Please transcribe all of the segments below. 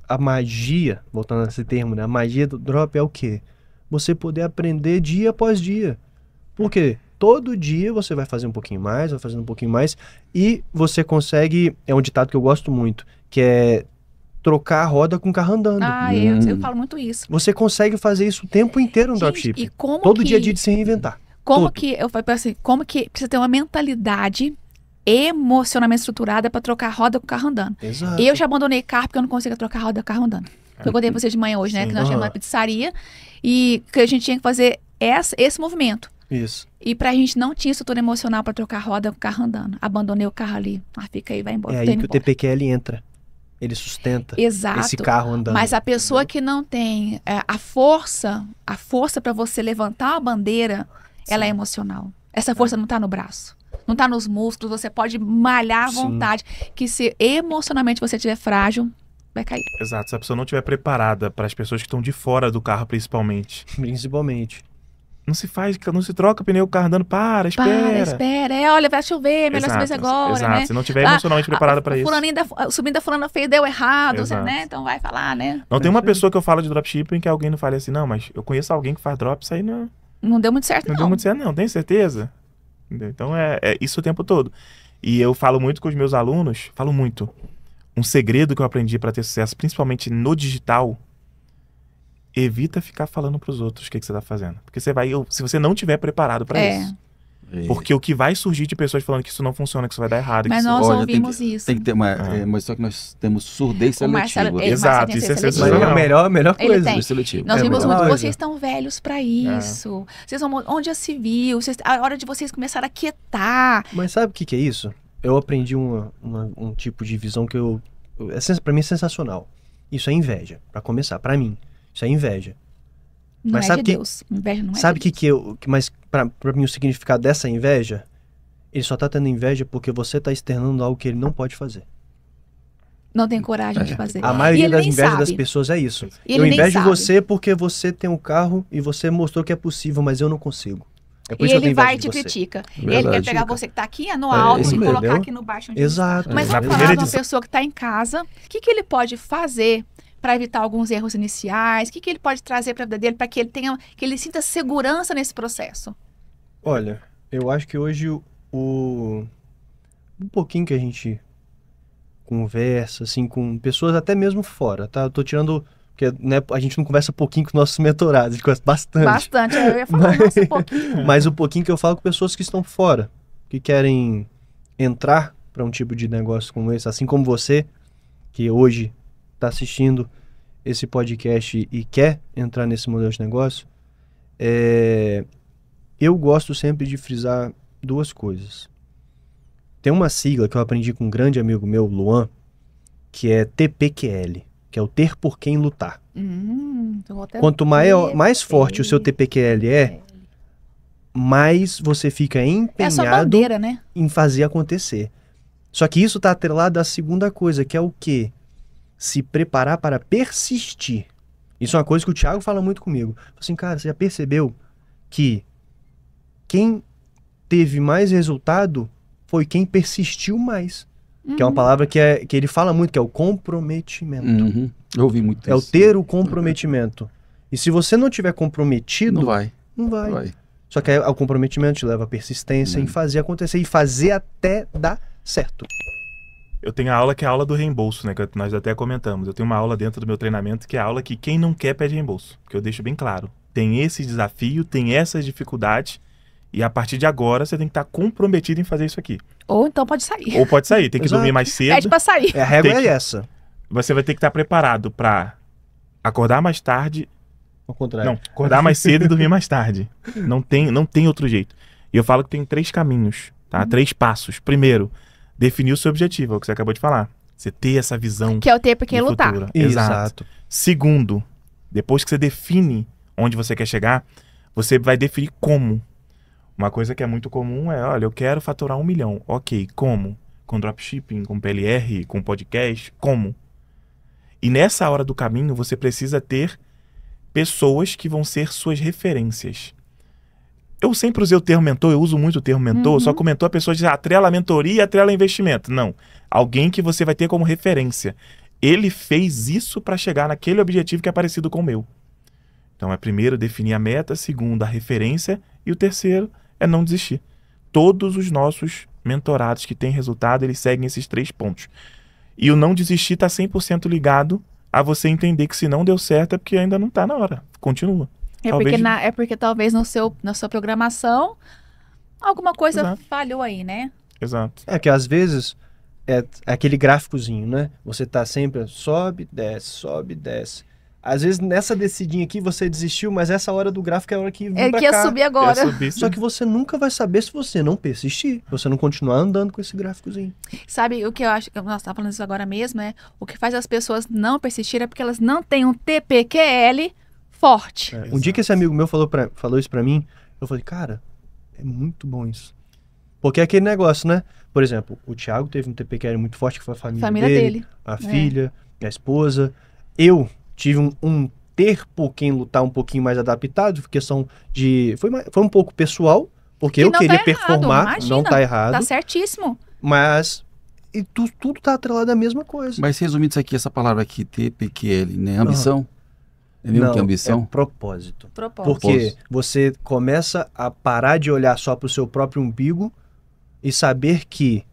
a magia, voltando a esse termo, né? A magia do drop é o quê? Você poder aprender dia após dia. Por quê? Todo dia você vai fazer um pouquinho mais, vai fazendo um pouquinho mais, e você consegue, é um ditado que eu gosto muito, que é trocar a roda com o carro andando. Eu falo muito isso. Você consegue fazer isso o tempo inteiro no dropshipping. E como Todo que, dia é dia de se reinventar. Como Todo. que, eu falo assim, como que precisa ter uma mentalidade emocionalmente estruturada para trocar a roda com o carro andando. Exato. Eu já abandonei carro porque eu não consigo trocar a roda com o carro andando. Eu contei pra vocês de manhã hoje, né? Sim. Que nós tínhamos uma pizzaria e que a gente tinha que fazer esse movimento. Isso. E pra gente não tinha estrutura emocional pra trocar a roda com o carro andando. Abandonei o carro ali. Fica aí, vai embora. É aí que o TPQL entra. Ele sustenta Exato. esse carro andando. Mas a pessoa que não tem a força para você levantar a bandeira, ela é emocional. Essa força não tá no braço. Não tá nos músculos, você pode malhar à vontade. Que se emocionalmente você estiver frágil, vai cair. Exato, se a pessoa não estiver preparada para as pessoas que estão de fora do carro, principalmente. Principalmente. Não se troca pneu, o carro andando, espera. Espera. Olha, vai chover, melhor se agora, exato. né? Se não estiver emocionalmente preparada para isso. Subindo da fulana fez, deu errado, Exato. né? Então vai falar, né? Não tem uma pessoa que eu falo de dropshipping que alguém não fale assim, não, mas eu conheço alguém que faz drop, isso aí não deu muito certo, não deu muito certo, não. Tem certeza? Entendeu? Então é isso o tempo todo. E eu falo muito com os meus alunos, falo muito. Um segredo que eu aprendi para ter sucesso, principalmente no digital, evita ficar falando pros outros o que você tá fazendo. Porque você vai, se você não tiver preparado para isso. Porque o que vai surgir de pessoas falando que isso não funciona, que isso vai dar errado. Mas nós ouvimos isso. Tem que ter mas só que nós temos surdez seletiva. Exato, isso é sensacional. É a melhor coisa. Nós vimos muito, vocês estão velhos para isso. Vocês vão, onde já se viu? A hora de vocês começarem a quietar. Mas sabe o que é isso? Eu aprendi um tipo de visão que pra mim é sensacional. Isso é inveja, pra começar, pra mim. Isso é inveja. Não mas é sabe de Deus. Inveja não é sabe de Deus. Mas pra mim o significado dessa inveja, ele só tá tendo inveja porque você tá externando algo que ele não pode fazer. Não tem coragem de fazer. A maioria das invejas das pessoas é isso. Eu invejo você porque você tem um carro e você mostrou que é possível, mas eu não consigo. É por e isso que eu ele tenho inveja vai e de te você. critica. Ele quer pegar você que tá aqui no alto e colocar aqui no baixo. Exato. Mas vamos falar de uma pessoa que tá em casa. O que ele pode fazer para evitar alguns erros iniciais? O que ele pode trazer para a vida dele para que ele sinta segurança nesse processo? Olha, eu acho que hoje um pouquinho que a gente conversa assim com pessoas até mesmo fora, tá? Eu tô tirando porque, né, a gente não conversa pouquinho com nossos mentorados, a gente conversa bastante. Bastante, eu ia falar um pouquinho. Mas o pouquinho que eu falo com pessoas que estão fora, que querem entrar para um tipo de negócio como esse, assim como você, que hoje está assistindo esse podcast e quer entrar nesse modelo de negócio, eu gosto sempre de frisar duas coisas. Tem uma sigla que eu aprendi com um grande amigo meu, Luan, que é TPQL, que é o ter por quem lutar. Quanto mais forte o seu TPQL mais você fica empenhado bandeira, né? em fazer acontecer. Só que isso está atrelado à segunda coisa, que é o quê? Se preparar para persistir. Isso é uma coisa que o Thiago fala muito comigo. Assim, cara, você já percebeu que quem teve mais resultado foi quem persistiu mais. Que é uma palavra que ele fala muito, que é o comprometimento. Eu ouvi muito isso. É o ter o comprometimento. E se você não tiver comprometido... Não vai. Só que o comprometimento te leva à persistência em fazer acontecer e fazer até dar certo. Eu tenho a aula que é a aula do reembolso, né? Que nós até comentamos. Eu tenho uma aula dentro do meu treinamento que é a aula que quem não quer pede reembolso. Que eu deixo bem claro. Tem esse desafio, tem essas dificuldades. E a partir de agora você tem que estar comprometido em fazer isso aqui. Ou então pode sair. Ou pode sair. Tem que dormir mais cedo. Pede pra sair. A regra é essa. Você vai ter que estar preparado para acordar mais tarde. Ao contrário. Não, acordar mais cedo e dormir mais tarde. Não tem outro jeito. E eu falo que tem 3 caminhos, tá? 3 passos. Primeiro, definir o seu objetivo, é o que você acabou de falar. Você ter essa visão. Que é o ter porque lutar. Exato. Segundo, depois que você define onde você quer chegar, você vai definir como. Uma coisa que é muito comum é, olha, eu quero faturar 1 milhão. Ok, como? Com dropshipping, com PLR, com podcast, como? E nessa hora do caminho, você precisa ter pessoas que vão ser suas referências. Eu sempre usei o termo mentor, eu uso muito o termo mentor, só que o mentor a pessoa diz, atrela a mentoria e atrela investimento. Não, alguém que você vai ter como referência. ele fez isso para chegar naquele objetivo que é parecido com o meu. Então, primeiro, definir a meta. Segundo, a referência. E o terceiro é não desistir. Todos os nossos mentorados que têm resultado, eles seguem esses 3 pontos. E o não desistir está 100% ligado a você entender que se não deu certo é porque ainda não está na hora. Continua. Porque talvez na sua programação alguma coisa Exato. falhou aí, né? Exato. Que às vezes é aquele gráficozinho, né? Você tá sempre sobe, desce. Às vezes nessa descidinha aqui você desistiu, mas essa hora do gráfico é a hora que vir pra que ia cá. subir agora. Só que você nunca vai saber se você não persistir, se você não continuar andando com esse gráficozinho. Sabe o que eu acho, nós estamos falando isso agora mesmo, o que faz as pessoas não persistirem é porque elas não têm um TPQL forte. Um dia que esse amigo meu falou isso pra mim, eu falei, cara, é muito bom isso. Porque é aquele negócio, né? Por exemplo, o Thiago teve um TPQL muito forte, que foi a família dele, a filha, a esposa. Eu tive um ter por quem lutar um pouquinho mais adaptado, questão de... Foi um pouco pessoal, porque eu queria performar, imagina, não tá errado. Tá certíssimo. Mas tudo tá atrelado à mesma coisa. Mas resumindo isso aqui, essa palavra aqui, TPQL, né? Ambição? É mesmo que ambição? É propósito. Propósito. Porque você começa a parar de olhar só pro seu próprio umbigo e saber que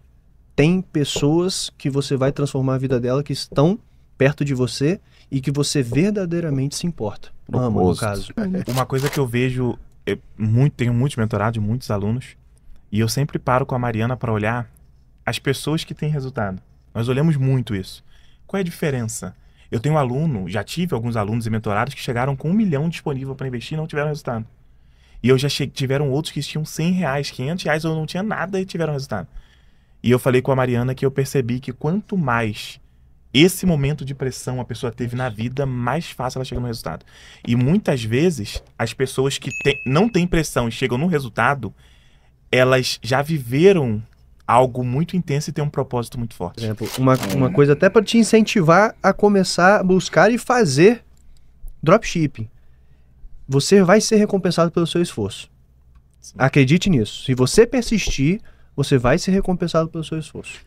tem pessoas que você vai transformar a vida dela, que estão perto de você e que você verdadeiramente se importa. Ama, no caso. Uma coisa que eu vejo, tenho muitos mentorados, muitos alunos, e eu sempre paro com a Mariana para olhar as pessoas que têm resultado. Nós olhamos muito isso. Qual é a diferença? Eu tenho já tive alguns alunos e mentorados que chegaram com 1 milhão disponível para investir e não tiveram resultado. E eu já tiveram outros que tinham R$100, R$500, ou não tinha nada e tiveram resultado. E eu falei com a Mariana que eu percebi que quanto mais esse momento de pressão a pessoa teve na vida, mais fácil ela chega no resultado. E muitas vezes, as pessoas que não têm pressão e chegam no resultado, elas já viveram algo muito intenso e têm um propósito muito forte. Por exemplo, uma coisa até para te incentivar a começar a buscar e fazer dropshipping. Você vai ser recompensado pelo seu esforço. Sim. Acredite nisso. Se você persistir, você vai ser recompensado pelo seu esforço.